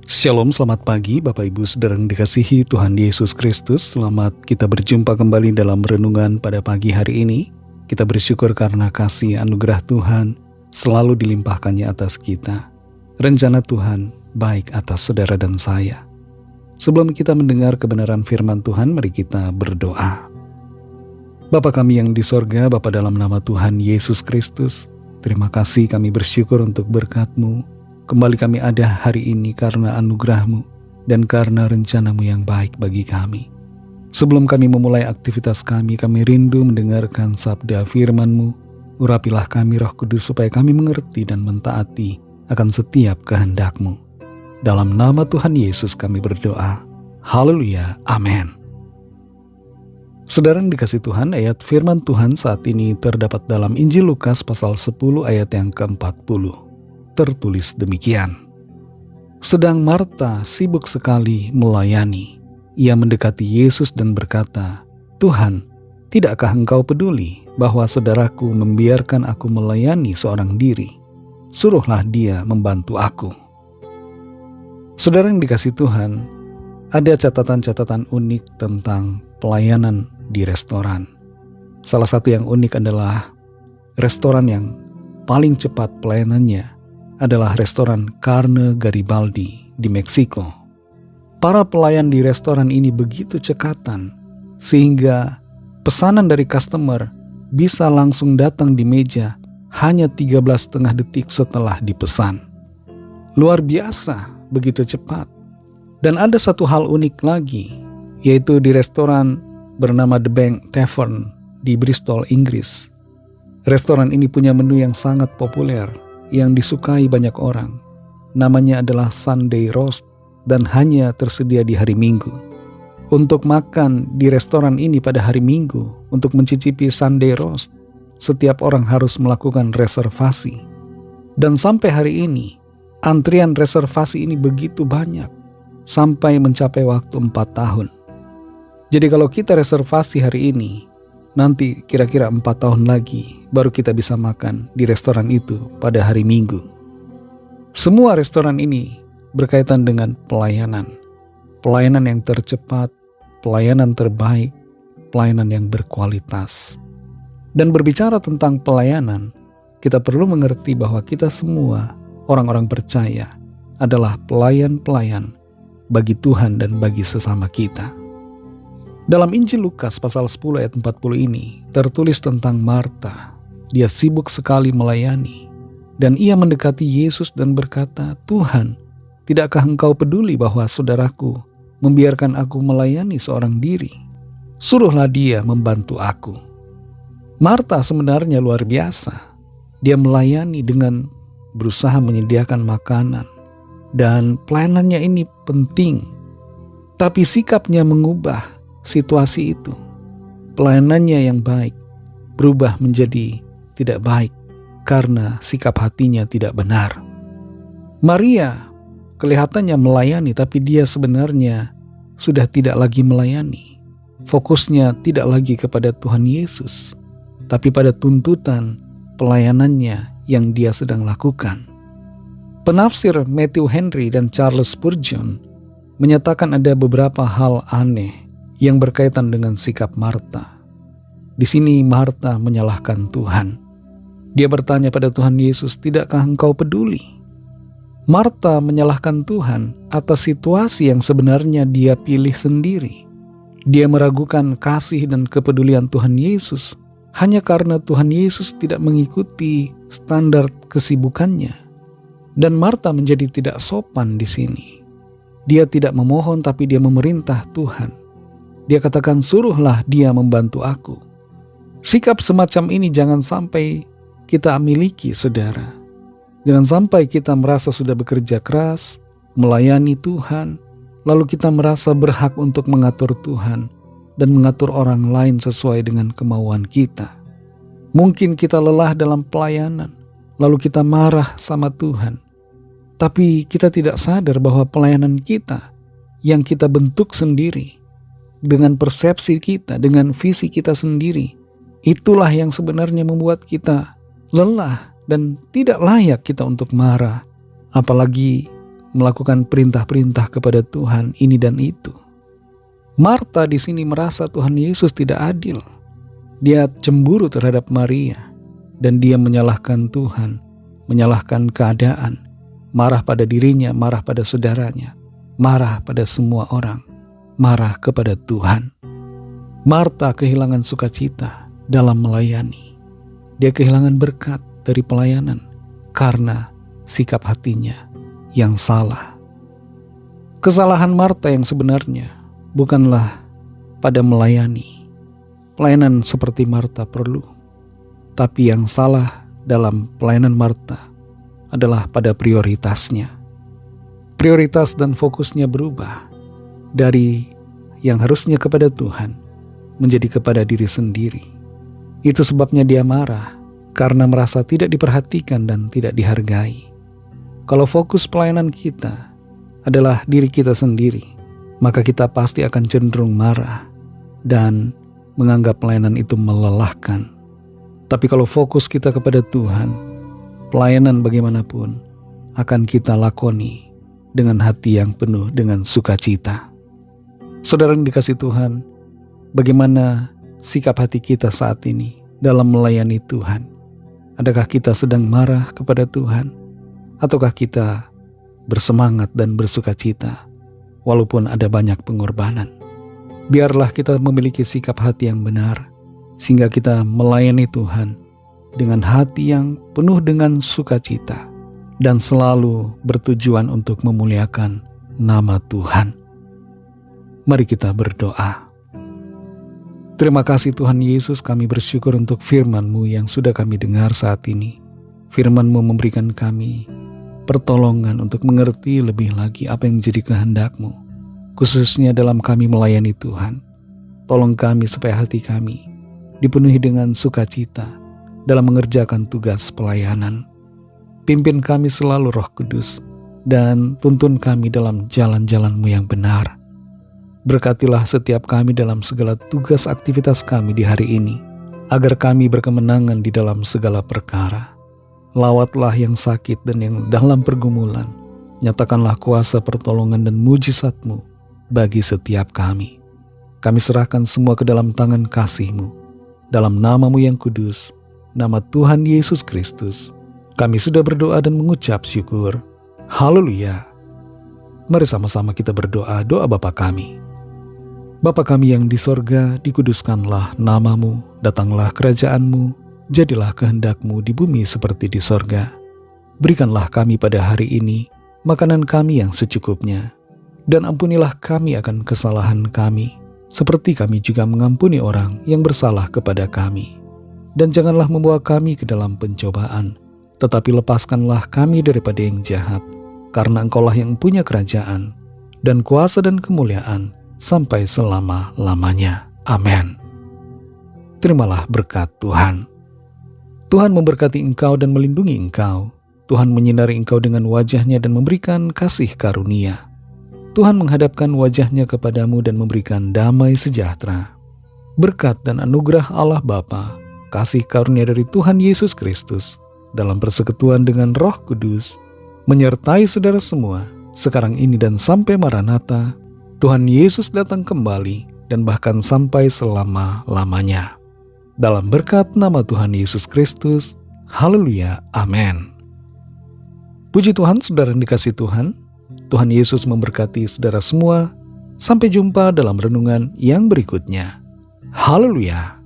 Shalom, selamat pagi Bapak Ibu Saudara yang dikasihi Tuhan Yesus Kristus. Selamat kita berjumpa kembali dalam renungan pada pagi hari ini. Kita bersyukur karena kasih anugerah Tuhan selalu dilimpahkannya atas kita. Rencana Tuhan baik atas saudara dan saya. Sebelum kita mendengar kebenaran firman Tuhan, mari kita berdoa. Bapa kami yang di sorga, Bapa dalam nama Tuhan Yesus Kristus, terima kasih, kami bersyukur untuk berkat-Mu. Kembali kami ada hari ini karena anugerah-Mu dan karena rencana-Mu yang baik bagi kami. Sebelum kami memulai aktivitas kami rindu mendengarkan sabda firman-Mu. Urapilah kami Roh Kudus supaya kami mengerti dan mentaati akan setiap kehendak-Mu. Dalam nama Tuhan Yesus kami berdoa. Haleluya, amin. Saudara yang dikasih Tuhan, ayat firman Tuhan saat ini terdapat dalam Injil Lukas pasal 10 ayat yang ke-40. Tertulis demikian. Sedang Marta sibuk sekali melayani. Ia mendekati Yesus dan berkata, "Tuhan, tidakkah Engkau peduli bahwa saudaraku membiarkan aku melayani seorang diri? Suruhlah dia membantu aku." Saudara yang dikasih Tuhan, ada catatan-catatan unik tentang pelayanan di restoran. Salah satu yang unik adalah restoran yang paling cepat pelayanannya adalah restoran Carne Garibaldi di Meksiko. Para pelayan di restoran ini begitu cekatan sehingga pesanan dari customer bisa langsung datang di meja hanya 13,5 detik setelah dipesan. Luar biasa, begitu cepat. Dan ada satu hal unik lagi, yaitu di restoran bernama The Bank Tavern di Bristol, Inggris. Restoran ini punya menu yang sangat populer yang disukai banyak orang. Namanya adalah Sunday Roast dan hanya tersedia di hari Minggu. Untuk makan di restoran ini pada hari Minggu, untuk mencicipi Sunday Roast, setiap orang harus melakukan reservasi. Dan sampai hari ini, antrian reservasi ini begitu banyak, sampai mencapai waktu 4 tahun. Jadi kalau kita reservasi hari ini, nanti kira-kira 4 tahun lagi baru kita bisa makan di restoran itu pada hari Minggu. Semua restoran ini berkaitan dengan pelayanan. Pelayanan yang tercepat, pelayanan terbaik, pelayanan yang berkualitas. Dan berbicara tentang pelayanan, kita perlu mengerti bahwa kita semua orang-orang percaya adalah pelayan-pelayan bagi Tuhan dan bagi sesama kita. Dalam Injil Lukas pasal 10 ayat 40 ini tertulis tentang Marta. Dia sibuk sekali melayani dan ia mendekati Yesus dan berkata, "Tuhan, tidakkah Engkau peduli bahwa saudaraku membiarkan aku melayani seorang diri? Suruhlah dia membantu aku." Marta sebenarnya luar biasa. Dia melayani dengan berusaha menyediakan makanan dan pelayanannya ini penting. Tapi sikapnya mengubah situasi itu. Pelayanannya yang baik berubah menjadi tidak baik karena sikap hatinya tidak benar. Maria kelihatannya melayani, tapi dia sebenarnya sudah tidak lagi melayani. Fokusnya tidak lagi kepada Tuhan Yesus, tapi pada tuntutan pelayanannya yang dia sedang lakukan. Penafsir Matthew Henry dan Charles Spurgeon menyatakan ada beberapa hal aneh yang berkaitan dengan sikap Marta. Di sini Marta menyalahkan Tuhan. Dia bertanya pada Tuhan Yesus, "Tidakkah Engkau peduli?" Marta menyalahkan Tuhan atas situasi yang sebenarnya dia pilih sendiri. Dia meragukan kasih dan kepedulian Tuhan Yesus hanya karena Tuhan Yesus tidak mengikuti standar kesibukannya. Dan Marta menjadi tidak sopan di sini. Dia tidak memohon, tapi dia memerintah Tuhan. Dia katakan, "Suruhlah dia membantu aku." Sikap semacam ini jangan sampai kita miliki, saudara. Jangan sampai kita merasa sudah bekerja keras, melayani Tuhan, lalu kita merasa berhak untuk mengatur Tuhan dan mengatur orang lain sesuai dengan kemauan kita. Mungkin kita lelah dalam pelayanan, lalu kita marah sama Tuhan. Tapi kita tidak sadar bahwa pelayanan kita yang kita bentuk sendiri, dengan persepsi kita, dengan visi kita sendiri, itulah yang sebenarnya membuat kita lelah dan tidak layak kita untuk marah, apalagi melakukan perintah-perintah kepada Tuhan ini dan itu. Marta di sini merasa Tuhan Yesus tidak adil. Dia cemburu terhadap Maria dan dia menyalahkan Tuhan, menyalahkan keadaan, marah pada dirinya, marah pada saudaranya, marah pada semua orang, marah kepada Tuhan. Marta kehilangan sukacita dalam melayani. Dia kehilangan berkat dari pelayanan karena sikap hatinya yang salah. Kesalahan Marta yang sebenarnya bukanlah pada melayani. Pelayanan seperti Marta perlu. Tapi yang salah dalam pelayanan Marta adalah pada prioritasnya. Prioritas dan fokusnya berubah dari yang harusnya kepada Tuhan menjadi kepada diri sendiri. Itu sebabnya dia marah karena merasa tidak diperhatikan dan tidak dihargai. Kalau fokus pelayanan kita adalah diri kita sendiri, maka kita pasti akan cenderung marah dan menganggap pelayanan itu melelahkan. Tapi kalau fokus kita kepada Tuhan, pelayanan bagaimanapun akan kita lakoni dengan hati yang penuh dengan sukacita. Saudara yang dikasihi Tuhan, bagaimana sikap hati kita saat ini dalam melayani Tuhan? Adakah kita sedang marah kepada Tuhan? Ataukah kita bersemangat dan bersukacita walaupun ada banyak pengorbanan? Biarlah kita memiliki sikap hati yang benar, sehingga kita melayani Tuhan dengan hati yang penuh dengan sukacita dan selalu bertujuan untuk memuliakan nama Tuhan. Mari kita berdoa. Terima kasih Tuhan Yesus, kami bersyukur untuk firman-Mu yang sudah kami dengar saat ini. Firman-Mu memberikan kami pertolongan untuk mengerti lebih lagi apa yang menjadi kehendak-Mu, khususnya dalam kami melayani Tuhan. Tolong kami supaya hati kami dipenuhi dengan sukacita dalam mengerjakan tugas pelayanan. Pimpin kami selalu Roh Kudus dan tuntun kami dalam jalan-jalan-Mu yang benar. Berkatilah setiap kami dalam segala tugas aktivitas kami di hari ini, agar kami berkemenangan di dalam segala perkara. Lawatlah yang sakit dan yang dalam pergumulan. Nyatakanlah kuasa pertolongan dan mujizat-Mu bagi setiap kami. Kami serahkan semua ke dalam tangan kasih-Mu. Dalam nama-Mu yang kudus, nama Tuhan Yesus Kristus, kami sudah berdoa dan mengucap syukur. Haleluya. Mari sama-sama kita berdoa doa Bapa kami. Bapa kami yang di sorga, dikuduskanlah nama-Mu, datanglah kerajaan-Mu, jadilah kehendak-Mu di bumi seperti di sorga. Berikanlah kami pada hari ini makanan kami yang secukupnya, dan ampunilah kami akan kesalahan kami, seperti kami juga mengampuni orang yang bersalah kepada kami. Dan janganlah membawa kami ke dalam pencobaan, tetapi lepaskanlah kami daripada yang jahat, karena Engkau-lah yang punya kerajaan, dan kuasa dan kemuliaan, sampai selama-lamanya. Amin. Terimalah berkat Tuhan. Tuhan memberkati engkau dan melindungi engkau. Tuhan menyinari engkau dengan wajah-Nya dan memberikan kasih karunia. Tuhan menghadapkan wajah-Nya kepadamu dan memberikan damai sejahtera. Berkat dan anugerah Allah Bapa, kasih karunia dari Tuhan Yesus Kristus, dalam persekutuan dengan Roh Kudus, menyertai saudara semua, sekarang ini dan sampai Maranatha, Tuhan Yesus datang kembali dan bahkan sampai selama-lamanya. Dalam berkat nama Tuhan Yesus Kristus, haleluya, amin. Puji Tuhan, saudara yang dikasihi Tuhan, Tuhan Yesus memberkati saudara semua. Sampai jumpa dalam renungan yang berikutnya. Haleluya.